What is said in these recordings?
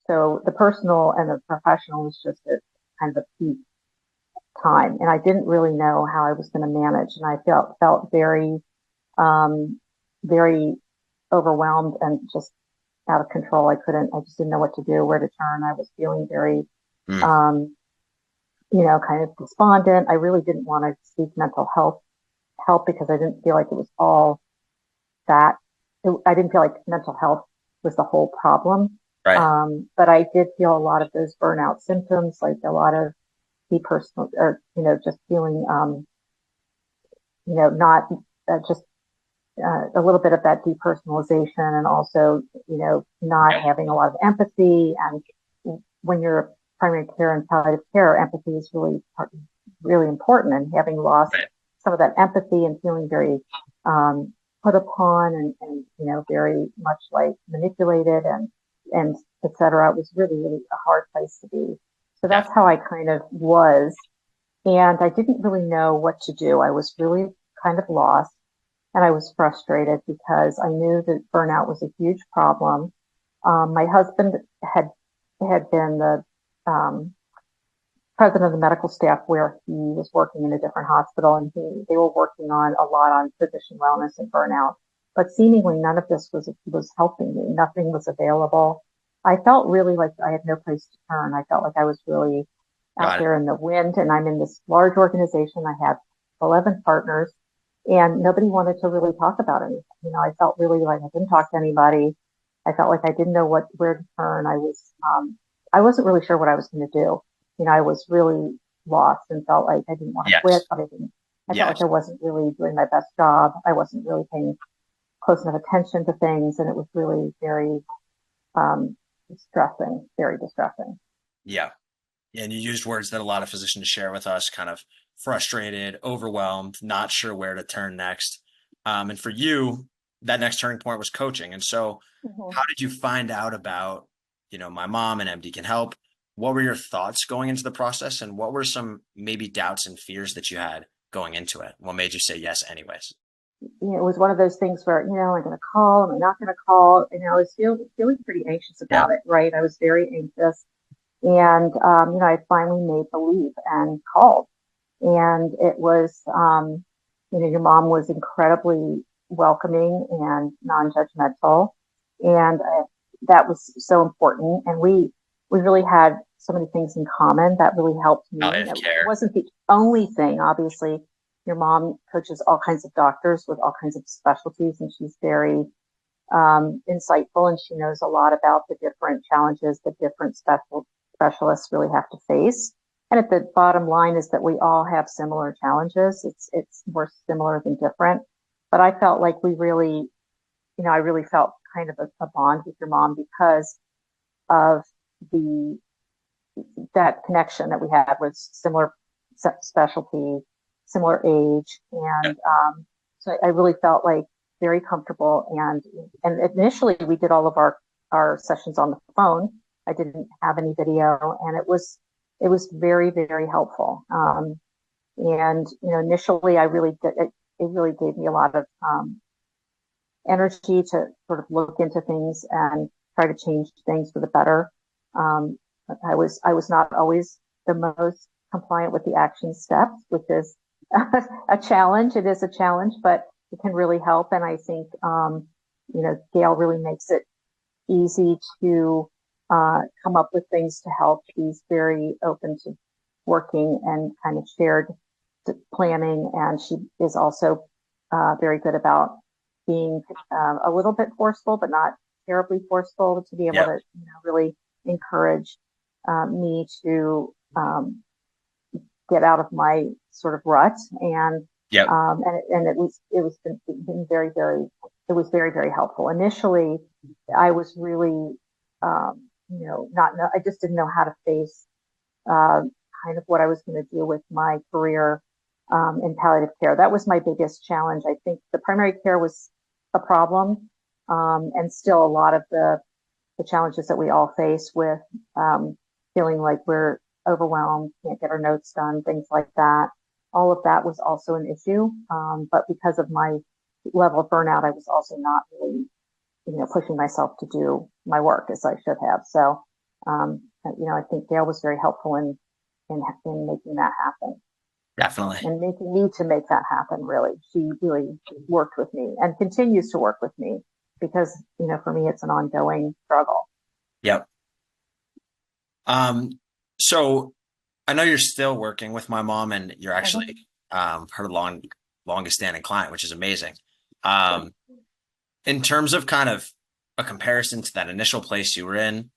So the personal and the professional was just a kind of a peak time. And I didn't really know how I was going to manage. And I felt very, um, very overwhelmed and just out of control. I just didn't know what to do, where to turn. I was feeling very, Mm, um, kind of despondent. I really didn't want to seek mental health help because I didn't feel like it was all that. I didn't feel like mental health was the whole problem. right. But I did feel a lot of those burnout symptoms, like a lot of depersonal, or, just feeling, not just a little bit of that depersonalization, and also, not having a lot of empathy. And when you're a primary care and palliative care, empathy is really important. And having lost Right. some of that empathy and feeling very put upon, and very much like manipulated, and et cetera, it was really, really a hard place to be. So Yeah. that's how I kind of was. And I didn't really know what to do. I was really kind of lost. And I was frustrated because I knew that burnout was a huge problem. My husband had been the um, president of the medical staff where he was working in a different hospital, and they were working on a lot on physician wellness and burnout. But seemingly none of this was helping me. Nothing was available. I felt really like I had no place to turn. I felt like I was really out Got it. there in the wind, and I'm in this large organization. I had 11 partners, and nobody wanted to really talk about anything. I felt really like I didn't talk to anybody. I felt like I didn't know where to turn. I wasn't really sure what I was going to do. I was really lost and felt like I didn't want to quit, Yes. but I felt like Yes. I wasn't really doing my best job. I wasn't really paying close enough attention to things. And it was really very, distressing, very distressing. Yeah. And you used words that a lot of physicians share with us, kind of frustrated, overwhelmed, not sure where to turn next. And for you, that next turning point was coaching. And so, Mm-hmm. how did you find out about, my mom and MD can help? What were your thoughts going into the process? And what were some maybe doubts and fears that you had going into it? What made you say yes, anyways? It was one of those things where, I'm going to call, am I not going to call? And I was feeling pretty anxious Yeah. about it, right? I was very anxious. And, I finally made the leap and called. And it was, your mom was incredibly welcoming and non-judgmental. And that was so important. And we really had so many things in common that really helped me. Palliative It care. wasn't the only thing. Obviously, your mom coaches all kinds of doctors with all kinds of specialties, and she's very insightful, and she knows a lot about the different challenges that different specialists really have to face. And at the bottom line is that we all have similar challenges. It's more similar than different. But I felt like I really felt kind of a bond with your mom because of the that connection that we had with similar specialty, similar age, Yeah. and so I really felt like very comfortable. And initially we did all of our sessions on the phone. I didn't have any video, and it was very, very helpful. And initially I really did it really gave me a lot of energy to sort of look into things and try to change things for the better. Um, I was not always the most compliant with the action steps, which is a challenge. It is a challenge, but it can really help. And I think, Gail really makes it easy to come up with things to help. She's very open to working and kind of shared planning, and she is also very good about being a little bit forceful, but not terribly forceful, to be able Yep. to really encourage me to get out of my sort of rut. Yep. And it was been very, very, it was very, very helpful. Initially, I was really not know I just didn't know how to face uh, kind of what I was going to do with my career in palliative care. That was my biggest challenge. I think the primary care was a problem, and still a lot of the challenges that we all face with feeling like we're overwhelmed, can't get our notes done, things like that. All of that was also an issue. But because of my level of burnout, I was also not really, pushing myself to do my work as I should have. So I think Gail was very helpful in making that happen Definitely. and making me to make that happen. Really, she really worked with me and continues to work with me because, for me, it's an ongoing struggle. Yep. Um, so I know you're still working with my mom and you're Mhm. actually her longest standing client, which is amazing. Um, in terms of kind of a comparison to that initial place you were in,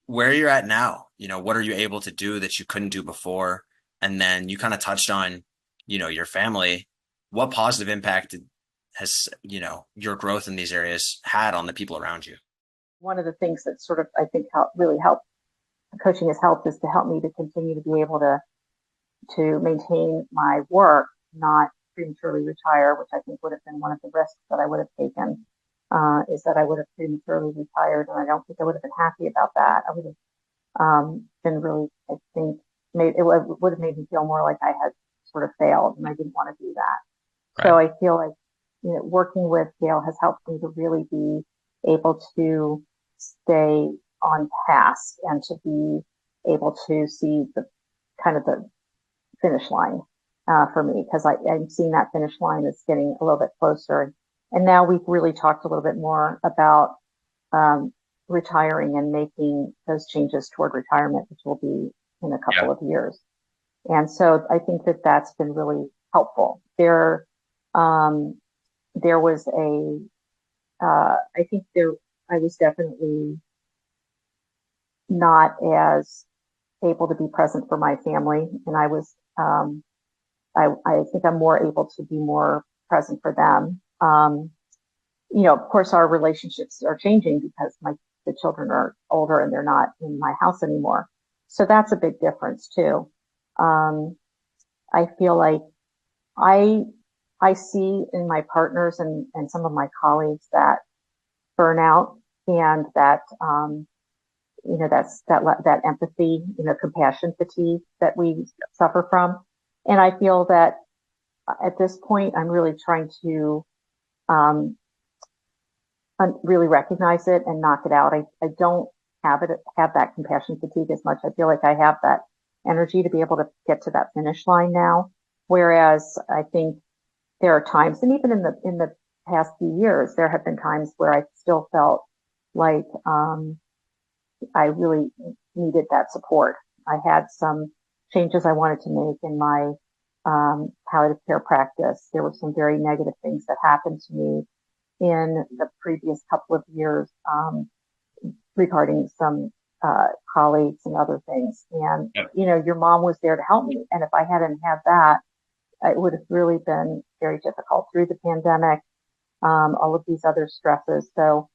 where you're at now, what are you able to do that you couldn't do before? And then you kind of touched on, your family. What positive impact has, your growth in these areas had on the people around you? One of the things that sort of I think really helped coaching has helped is to help me to continue to be able to maintain my work, not prematurely retire, which I think would have been one of the risks that I would have taken. Is that I would have prematurely retired, and I don't think I would have been happy about that. I would have been really, I think, would have made me feel more like I had sort of failed, and I didn't want to do that. So Right. I feel like, working with Gail has helped me to really be able to stay on task and to be able to see the kind of the finish line for me, because I'm seeing that finish line is getting a little bit closer. And now we've really talked a little bit more about um, retiring and making those changes toward retirement, which will be in a Yeah. couple of years. And so I think that that's been really helpful. Um, there was I think I was definitely not as able to be present for my family, and I think I'm more able to be more present for them. Of course, our relationships are changing because the children are older and they're not in my house anymore. So that's a big difference too. Um, I feel like I I see in my partners and some of my colleagues that burnout and that empathy, compassion fatigue that we suffer from. And I feel that at this point, I'm really trying to um, really recognize it and knock it out. I don't have that compassion fatigue as much. I feel like I have that energy to be able to get to that finish line now. Whereas I think there are times, and even in the past few years, there have been times where I still felt like I really needed that support. I had some changes I wanted to make in my palliative care practice. There were some very negative things that happened to me in the previous couple of years regarding some colleagues and other things. And, Yep. your mom was there to help me. And if I hadn't had that, it would have really been very difficult through the pandemic, all of these other stresses. So,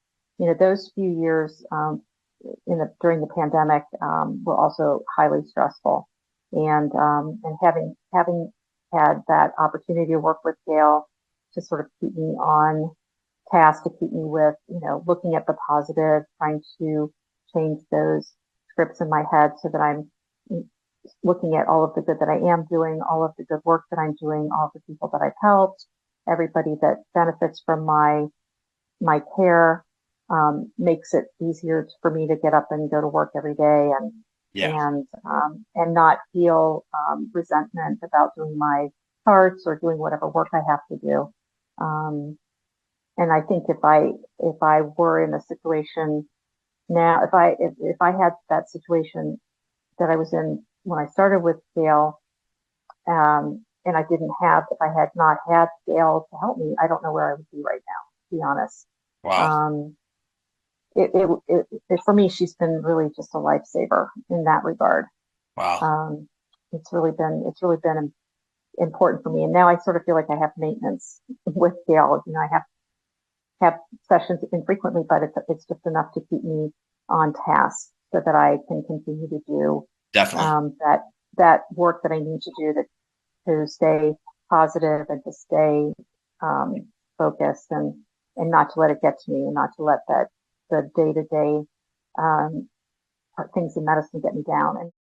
those few years during the pandemic were also highly stressful. And having had that opportunity to work with Gail to sort of keep me on task, to keep me with, looking at the positive, trying to change those scripts in my head so that I'm looking at all of the good that I am doing, all of the good work that I'm doing, all of the people that I've helped, everybody that benefits from my care, makes it easier for me to get up and go to work every day Yeah. and not feel resentment about doing my parts or doing whatever work I have to do. Um, and I think if I were in a situation now, if I had that situation that I was in when I started with Gail, and if I had not had Gail to help me, I don't know where I would be right now, to be honest. Wow. Um, for me, she's been really just a lifesaver in that regard. Wow. Um, it's really been important for me. And now I sort of feel like I have maintenance with Gail. I have sessions infrequently, but it's just enough to keep me on task so that I can continue to do Definitely. that work that I need to do to stay positive and to stay focused and not to let it get to me and not to let the day to day things in medicine get me down. And